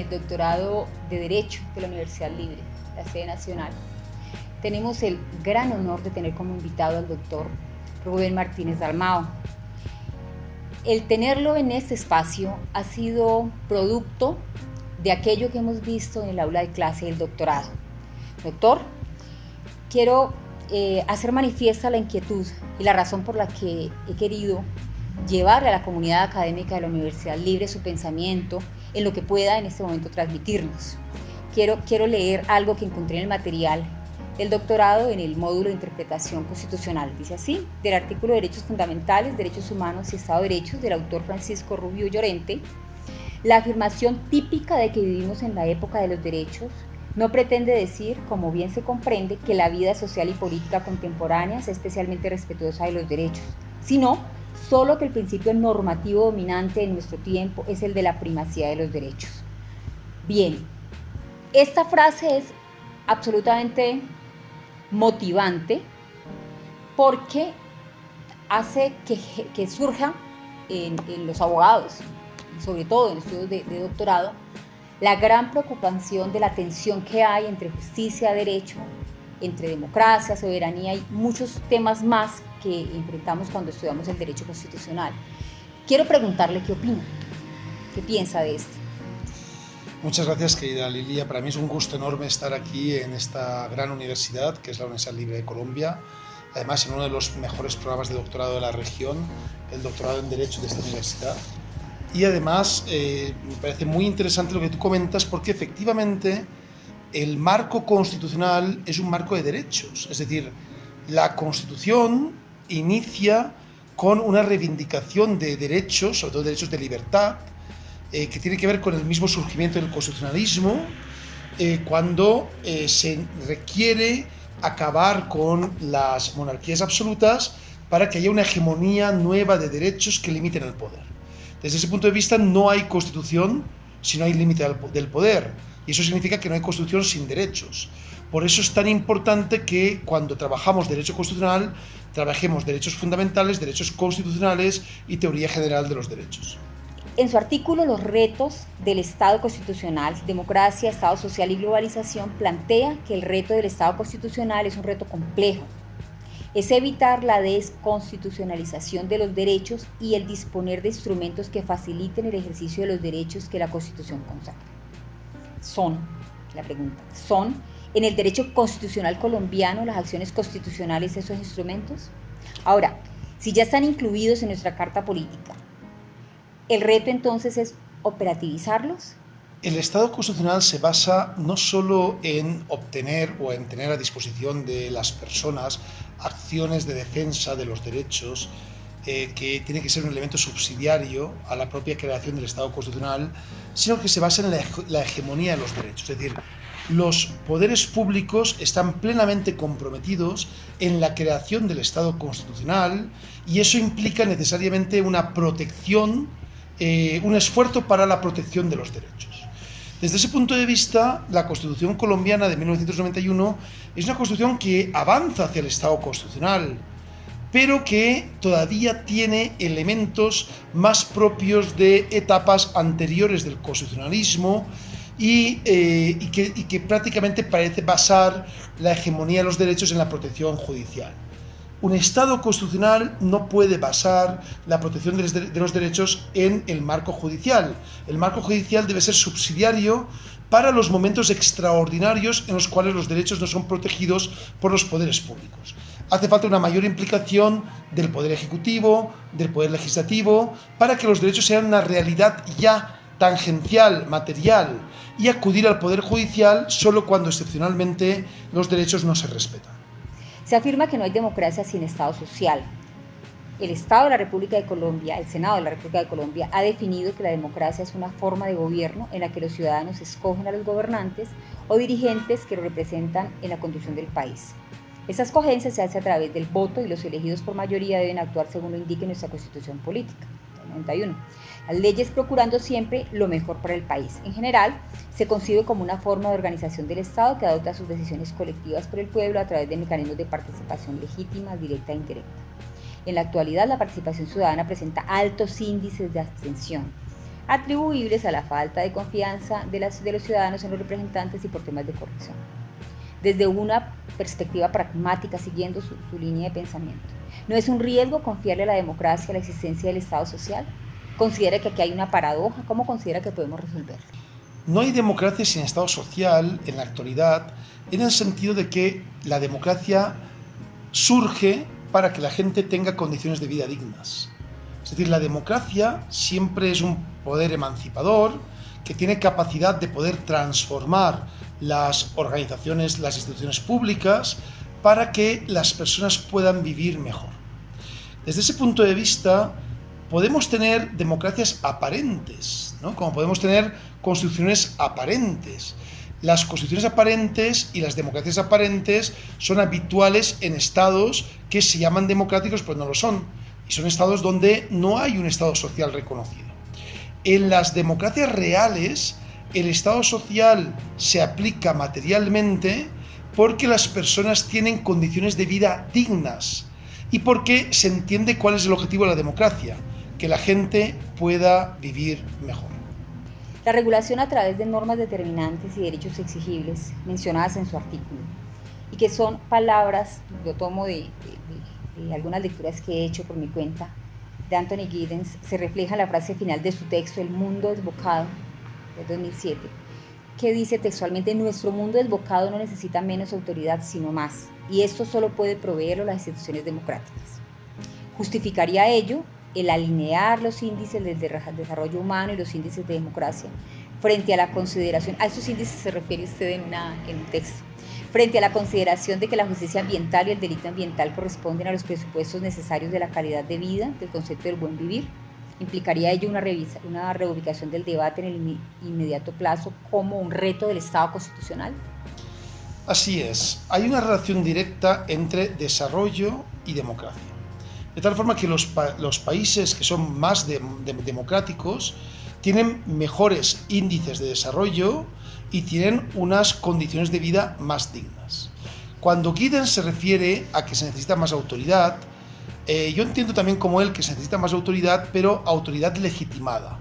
en el doctorado de Derecho de la Universidad Libre, la sede nacional, tenemos el gran honor de tener como invitado al doctor Rubén Martínez Dalmau. El tenerlo en este espacio ha sido producto de aquello que hemos visto en el aula de clase del doctorado. Doctor, quiero hacer manifiesta la inquietud y la razón por la que he querido llevarle a la comunidad académica de la Universidad Libre su pensamiento en lo que pueda en este momento transmitirnos. Quiero leer algo que encontré en el material del doctorado en el módulo de interpretación constitucional. Dice así: del artículo de Derechos Fundamentales, Derechos Humanos y Estado de Derechos del autor Francisco Rubio Llorente, la afirmación típica de que vivimos en la época de los derechos no pretende decir, como bien se comprende, que la vida social y política contemporánea sea especialmente respetuosa de los derechos, sino solo que el principio normativo dominante en nuestro tiempo es el de la primacía de los derechos. Bien, esta frase es absolutamente motivante porque hace que surja en los abogados, sobre todo en estudios de doctorado, la gran preocupación de la tensión que hay entre justicia, derecho, entre democracia, soberanía y muchos temas más que enfrentamos cuando estudiamos el derecho constitucional. Quiero preguntarle qué opina, qué piensa de esto. Muchas gracias, querida Lilia. Para mí es un gusto enorme estar aquí en esta gran universidad, que es la Universidad Libre de Colombia. Además, en uno de los mejores programas de doctorado de la región, el doctorado en Derecho de esta universidad. Y además, me parece muy interesante lo que tú comentas, porque efectivamente el marco constitucional es un marco de derechos. Es decir, la Constitución inicia con una reivindicación de derechos, sobre todo derechos de libertad, que tiene que ver con el mismo surgimiento del constitucionalismo, cuando se requiere acabar con las monarquías absolutas para que haya una hegemonía nueva de derechos que limiten el poder. Desde ese punto de vista no hay constitución si no hay límite del poder, y eso significa que no hay constitución sin derechos. Por eso es tan importante que cuando trabajamos derecho constitucional, trabajemos derechos fundamentales, derechos constitucionales y teoría general de los derechos. En su artículo Los retos del Estado constitucional, democracia, Estado social y globalización, plantea que el reto del Estado constitucional es un reto complejo. Es evitar la desconstitucionalización de los derechos y el disponer de instrumentos que faciliten el ejercicio de los derechos que la Constitución consagra. ¿Son en el derecho constitucional colombiano las acciones constitucionales esos instrumentos? Ahora, si ya están incluidos en nuestra Carta Política, ¿el reto entonces es operativizarlos? El Estado constitucional se basa no solo en obtener o en tener a disposición de las personas acciones de defensa de los derechos, que tiene que ser un elemento subsidiario a la propia creación del Estado constitucional, sino que se basa en la hegemonía de los derechos. Es decir, los poderes públicos están plenamente comprometidos en la creación del Estado constitucional, y eso implica necesariamente una protección, un esfuerzo para la protección de los derechos. Desde ese punto de vista, la Constitución colombiana de 1991 es una Constitución que avanza hacia el Estado constitucional, pero que todavía tiene elementos más propios de etapas anteriores del constitucionalismo y que prácticamente parece basar la hegemonía de los derechos en la protección judicial. Un Estado constitucional no puede basar la protección de los derechos en el marco judicial. El marco judicial debe ser subsidiario para los momentos extraordinarios en los cuales los derechos no son protegidos por los poderes públicos. Hace falta una mayor implicación del Poder Ejecutivo, del Poder Legislativo, para que los derechos sean una realidad ya tangencial, material, y acudir al Poder Judicial solo cuando excepcionalmente los derechos no se respetan. Se afirma que no hay democracia sin Estado social. El Estado de la República de Colombia, el Senado de la República de Colombia, ha definido que la democracia es una forma de gobierno en la que los ciudadanos escogen a los gobernantes o dirigentes que lo representan en la conducción del país. Esa escogencia se hace a través del voto y los elegidos por mayoría deben actuar según lo indique nuestra Constitución Política, del 91. Las leyes procurando siempre lo mejor para el país. En general, se concibe como una forma de organización del Estado que adopta sus decisiones colectivas por el pueblo a través de mecanismos de participación legítima, directa e indirecta. En la actualidad, la participación ciudadana presenta altos índices de abstención. atribuibles a la falta de confianza de los ciudadanos en los representantes y por temas de corrupción. Desde una perspectiva pragmática, siguiendo su línea de pensamiento, ¿no es un riesgo confiarle a la democracia la existencia del Estado social? ¿Considera que aquí hay una paradoja? ¿Cómo considera que podemos resolverlo? No hay democracia sin Estado social en la actualidad, en el sentido de que la democracia surge para que la gente tenga condiciones de vida dignas. Es decir, la democracia siempre es un poder emancipador que tiene capacidad de poder transformar las organizaciones, las instituciones públicas, para que las personas puedan vivir mejor. Desde ese punto de vista, podemos tener democracias aparentes, ¿no? Como podemos tener constituciones aparentes. Las constituciones aparentes y las democracias aparentes son habituales en estados que se llaman democráticos, pero no lo son. Y son estados donde no hay un Estado social reconocido. En las democracias reales, el Estado social se aplica materialmente porque las personas tienen condiciones de vida dignas y porque se entiende cuál es el objetivo de la democracia, que la gente pueda vivir mejor. La regulación a través de normas determinantes y derechos exigibles mencionadas en su artículo, y que son palabras, lo tomo de algunas lecturas que he hecho por mi cuenta, de Anthony Giddens, se refleja en la frase final de su texto, El mundo desbocado, de 2007, que dice textualmente: nuestro mundo desbocado no necesita menos autoridad, sino más, y esto solo puede proveerlo las instituciones democráticas. Justificaría ello el alinear los índices del desarrollo humano y los índices de democracia frente a la consideración, a esos índices se refiere usted en un texto, frente a la consideración de que la justicia ambiental y el delito ambiental corresponden a los presupuestos necesarios de la calidad de vida, del concepto del buen vivir. ¿Implicaría ello una reubicación del debate en el inmediato plazo como un reto del Estado constitucional? Así es, hay una relación directa entre desarrollo y democracia. De tal forma que los países que son más democráticos tienen mejores índices de desarrollo y tienen unas condiciones de vida más dignas. Cuando Giddens se refiere a que se necesita más autoridad, yo entiendo también como él que se necesita más autoridad, pero autoridad legitimada.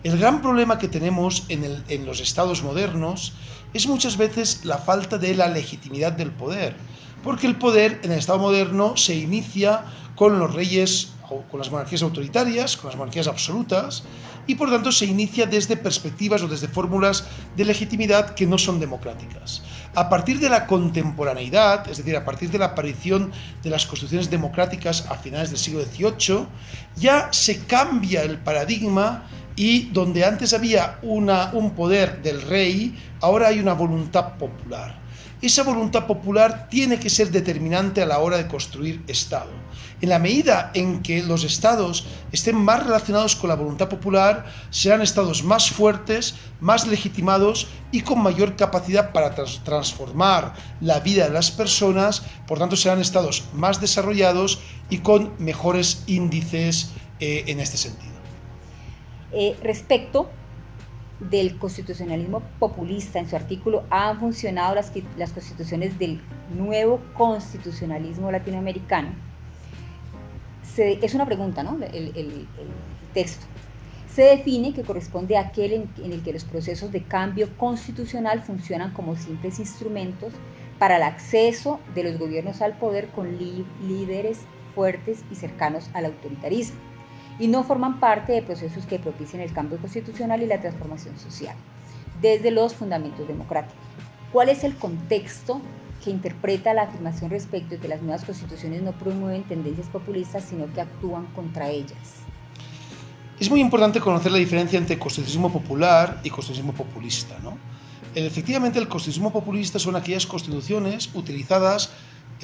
El gran problema que tenemos en los estados modernos es muchas veces la falta de la legitimidad del poder, porque el poder en el estado moderno se inicia con los reyes, con las monarquías autoritarias, con las monarquías absolutas, y por tanto se inicia desde perspectivas o desde fórmulas de legitimidad que no son democráticas. A partir de la contemporaneidad, es decir, a partir de la aparición de las constituciones democráticas a finales del siglo XVIII, ya se cambia el paradigma y donde antes había un poder del rey, ahora hay una voluntad popular. Esa voluntad popular tiene que ser determinante a la hora de construir Estado. En la medida en que los estados estén más relacionados con la voluntad popular, serán estados más fuertes, más legitimados y con mayor capacidad para transformar la vida de las personas, por tanto serán estados más desarrollados y con mejores índices en este sentido. Respecto del constitucionalismo populista, en su artículo, ¿han funcionado las constituciones del nuevo constitucionalismo latinoamericano? Es una pregunta, ¿no? El texto. Se define que corresponde a aquel en el que los procesos de cambio constitucional funcionan como simples instrumentos para el acceso de los gobiernos al poder con líderes fuertes y cercanos al autoritarismo, y no forman parte de procesos que propicien el cambio constitucional y la transformación social, desde los fundamentos democráticos. ¿Cuál es el contexto que interpreta la afirmación respecto de que las nuevas constituciones no promueven tendencias populistas, sino que actúan contra ellas? Es muy importante conocer la diferencia entre constitucionalismo popular y constitucionalismo populista, ¿no? Efectivamente, el constitucionalismo populista son aquellas constituciones utilizadas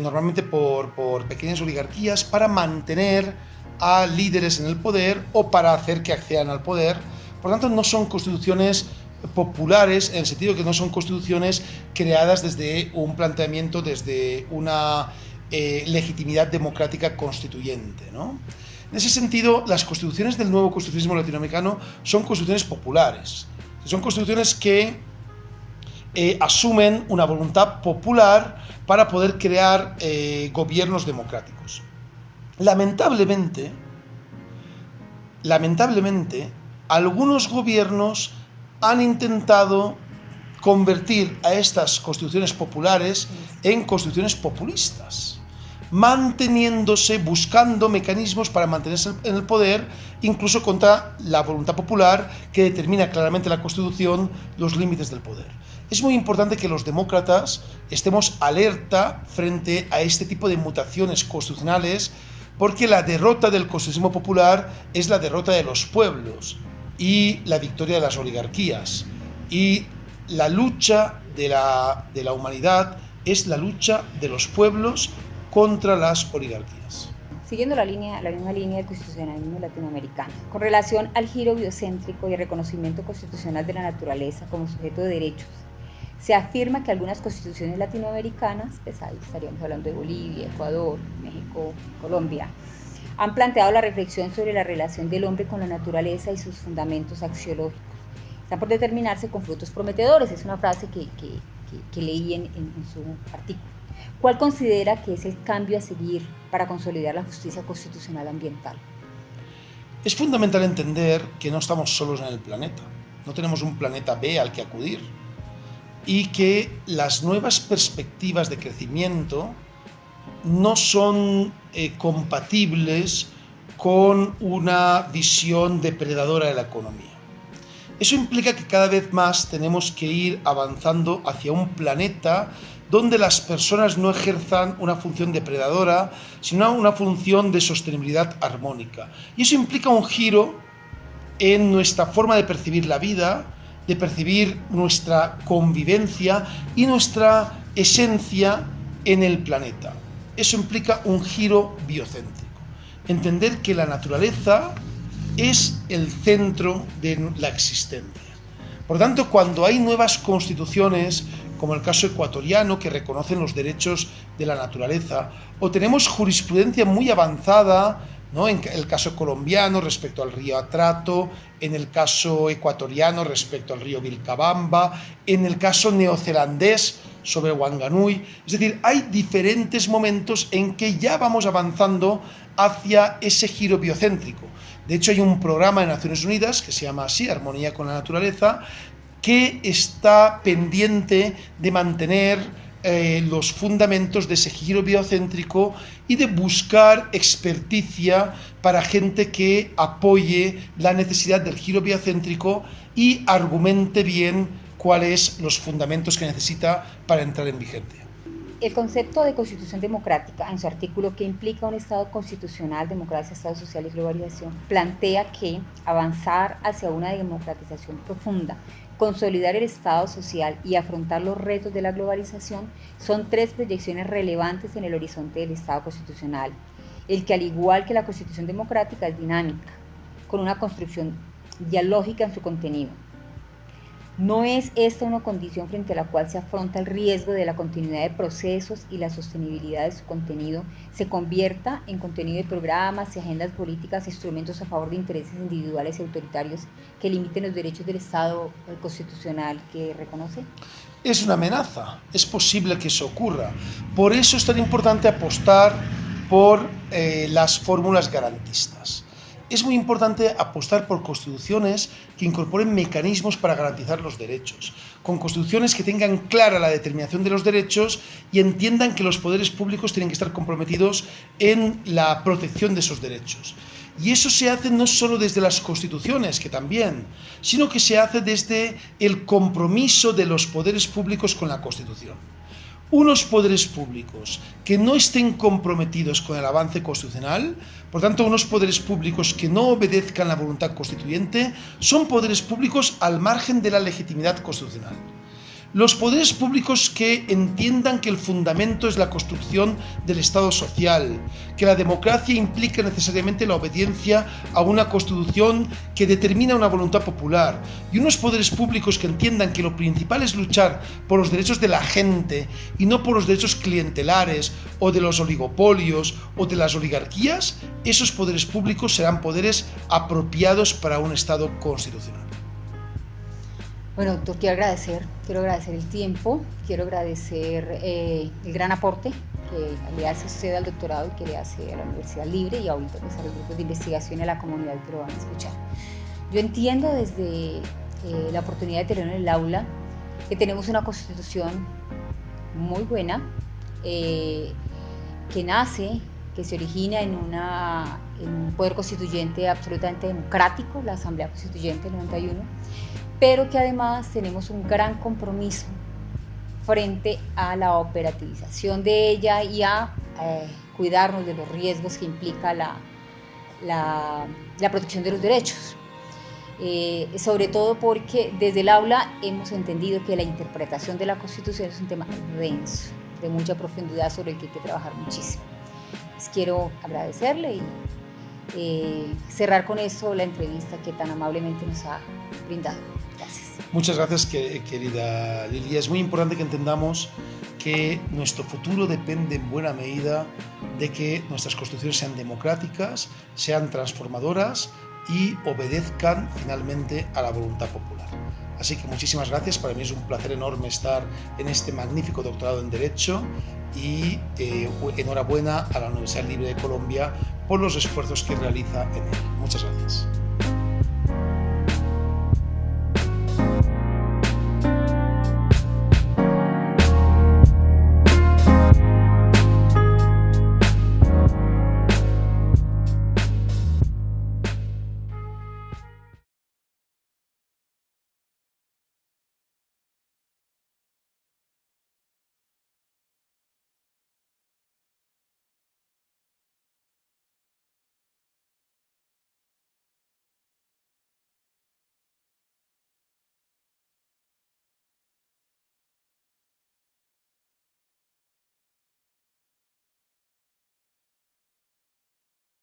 normalmente por pequeñas oligarquías para mantener a líderes en el poder o para hacer que accedan al poder. Por lo tanto, no son constituciones populares en el sentido que no son constituciones creadas desde un planteamiento, desde una legitimidad democrática constituyente, ¿no? En ese sentido, las constituciones del nuevo constitucionalismo latinoamericano son constituciones populares. Son constituciones que asumen una voluntad popular para poder crear gobiernos democráticos. Lamentablemente, algunos gobiernos han intentado convertir a estas constituciones populares en constituciones populistas, manteniéndose, buscando mecanismos para mantenerse en el poder, incluso contra la voluntad popular que determina claramente la Constitución los límites del poder. Es muy importante que los demócratas estemos alerta frente a este tipo de mutaciones constitucionales, porque la derrota del constitucionalismo popular es la derrota de los pueblos y la victoria de las oligarquías. Y la lucha de la humanidad es la lucha de los pueblos contra las oligarquías. Siguiendo la misma línea del constitucionalismo latinoamericano, con relación al giro biocéntrico y el reconocimiento constitucional de la naturaleza como sujeto de derechos, se afirma que algunas constituciones latinoamericanas, pues ahí estaríamos hablando de Bolivia, Ecuador, México, Colombia, han planteado la reflexión sobre la relación del hombre con la naturaleza y sus fundamentos axiológicos. Están por determinarse con frutos prometedores, es una frase que leí en su artículo. ¿Cuál considera que es el cambio a seguir para consolidar la justicia constitucional ambiental? Es fundamental entender que no estamos solos en el planeta, no tenemos un planeta B al que acudir, y que las nuevas perspectivas de crecimiento no son compatibles con una visión depredadora de la economía. Eso implica que cada vez más tenemos que ir avanzando hacia un planeta donde las personas no ejerzan una función depredadora, sino una función de sostenibilidad armónica. Y eso implica un giro en nuestra forma de percibir la vida, de percibir nuestra convivencia y nuestra esencia en el planeta. Eso implica un giro biocéntrico. Entender que la naturaleza es el centro de la existencia. Por tanto, cuando hay nuevas constituciones, como el caso ecuatoriano, que reconocen los derechos de la naturaleza, o tenemos jurisprudencia muy avanzada, ¿no?, en el caso colombiano respecto al río Atrato, en el caso ecuatoriano respecto al río Vilcabamba, en el caso neozelandés sobre Wanganui. Es decir, hay diferentes momentos en que ya vamos avanzando hacia ese giro biocéntrico. De hecho, hay un programa de Naciones Unidas que se llama así, Armonía con la Naturaleza, que está pendiente de mantener los fundamentos de ese giro biocéntrico y de buscar experticia para gente que apoye la necesidad del giro biocéntrico y argumente bien cuáles los fundamentos que necesita para entrar en vigencia. El concepto de constitución democrática, en su artículo, que implica un Estado constitucional, democracia, Estado social y globalización, plantea que avanzar hacia una democratización profunda, consolidar el Estado social y afrontar los retos de la globalización son tres proyecciones relevantes en el horizonte del Estado constitucional, el que, al igual que la Constitución democrática, es dinámica, con una construcción dialógica en su contenido. ¿No es esta una condición frente a la cual se afronta el riesgo de la continuidad de procesos y la sostenibilidad de su contenido se convierta en contenido de programas y agendas políticas, instrumentos a favor de intereses individuales y autoritarios que limiten los derechos del Estado constitucional que reconoce? Es una amenaza, es posible que eso ocurra. Por eso es tan importante apostar por las fórmulas garantistas. Es muy importante apostar por constituciones que incorporen mecanismos para garantizar los derechos, con constituciones que tengan clara la determinación de los derechos y entiendan que los poderes públicos tienen que estar comprometidos en la protección de esos derechos. Y eso se hace no solo desde las constituciones, que también, sino que se hace desde el compromiso de los poderes públicos con la Constitución. Unos poderes públicos que no estén comprometidos con el avance constitucional, por tanto, unos poderes públicos que no obedezcan la voluntad constituyente, son poderes públicos al margen de la legitimidad constitucional. Los poderes públicos que entiendan que el fundamento es la construcción del Estado social, que la democracia implica necesariamente la obediencia a una constitución que determina una voluntad popular, y unos poderes públicos que entiendan que lo principal es luchar por los derechos de la gente y no por los derechos clientelares o de los oligopolios o de las oligarquías, esos poderes públicos serán poderes apropiados para un Estado constitucional. Bueno, doctor, quiero agradecer el tiempo, quiero agradecer el gran aporte que le hace usted al doctorado y que le hace a la Universidad Libre y ahorita pues a los grupos de investigación y a la comunidad que lo van a escuchar. Yo entiendo desde la oportunidad de tener en el aula que tenemos una constitución muy buena, que nace, que se origina en un poder constituyente absolutamente democrático, la Asamblea Constituyente del 91, pero que además tenemos un gran compromiso frente a la operativización de ella y a cuidarnos de los riesgos que implica la protección de los derechos. Sobre todo porque desde el aula hemos entendido que la interpretación de la Constitución es un tema denso, de mucha profundidad, sobre el que hay que trabajar muchísimo. Les quiero agradecerle y cerrar con esto la entrevista que tan amablemente nos ha brindado. Gracias. Muchas gracias, querida Lilia. Es muy importante que entendamos que nuestro futuro depende en buena medida de que nuestras constituciones sean democráticas, sean transformadoras y obedezcan finalmente a la voluntad popular. Así que muchísimas gracias, para mí es un placer enorme estar en este magnífico doctorado en Derecho y enhorabuena a la Universidad Libre de Colombia por los esfuerzos que realiza en él. Muchas gracias.